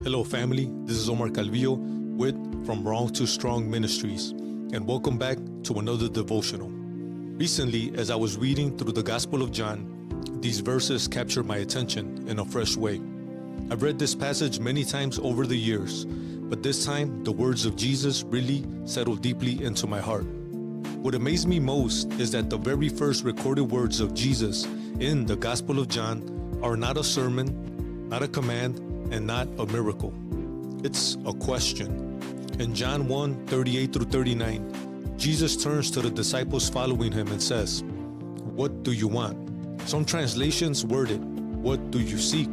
Hello, family. This is Omar Calvillo with From Wrong to Strong Ministries, and welcome back to another devotional. Recently, as I was reading through the Gospel of John, these verses captured my attention in a fresh way. I've read this passage many times over the years, but this time, the words of Jesus really settled deeply into my heart. What amazed me most is that the very first recorded words of Jesus in the Gospel of John are not a sermon, not a command, and not a miracle. It's a question. In John 1:38 through 39, Jesus turns to the disciples following him and says, "What do you want?" Some translations word it, "What do you seek?"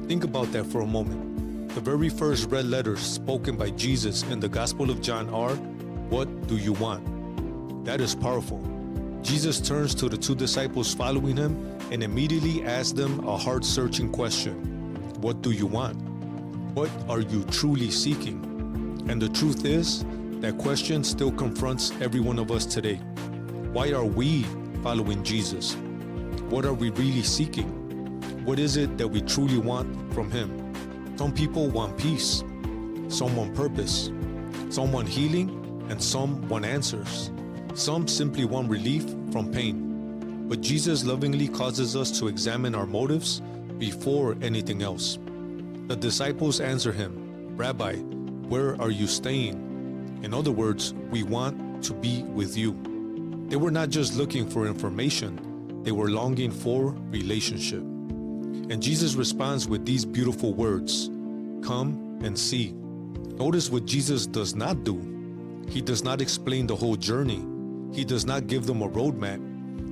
Think about that for a moment. The very first red letters spoken by Jesus in the Gospel of John are, "What do you want?" That is powerful. Jesus turns to the two disciples following him and immediately asks them a heart-searching question. What do you want? What are you truly seeking? And the truth is, that question still confronts every one of us today. Why are we following Jesus? What are we really seeking? What is it that we truly want from him? Some people want peace, some want purpose, some want healing, and some want answers. Some simply want relief from pain. But Jesus lovingly causes us to examine our motives before anything else. The disciples answer him, "Rabbi, where are you staying?" In other words, we want to be with you. They were not just looking for information, they were longing for relationship. And Jesus responds with these beautiful words, "Come and see." Notice what Jesus does not do. He does not explain the whole journey. He does not give them a roadmap.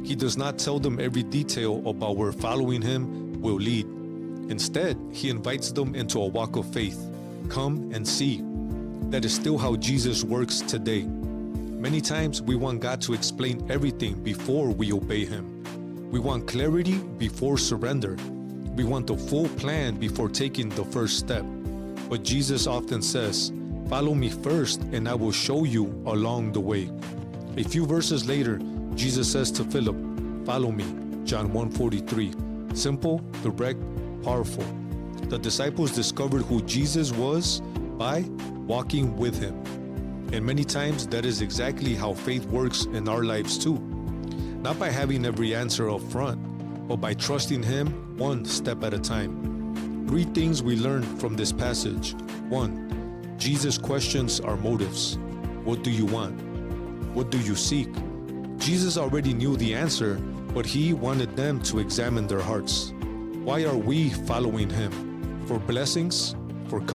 He does not tell them every detail about where following him will lead. Instead, he invites them into a walk of faith. Come and see. That is still how Jesus works today. Many times we want God to explain everything before we obey him. We want clarity before surrender. We want the full plan before taking the first step. But Jesus often says, "Follow me first and I will show you along the way." A few verses later, Jesus says to Philip, "Follow me," John 1:43. Simple, direct, powerful. The disciples discovered who Jesus was by walking with him. And many times that is exactly how faith works in our lives too. Not by having every answer up front, but by trusting him one step at a time. Three things we learn from this passage. 1. Jesus questions our motives. What do you want? What do you seek? Jesus already knew the answer, but he wanted them to examine their hearts. Why are we following him? For blessings?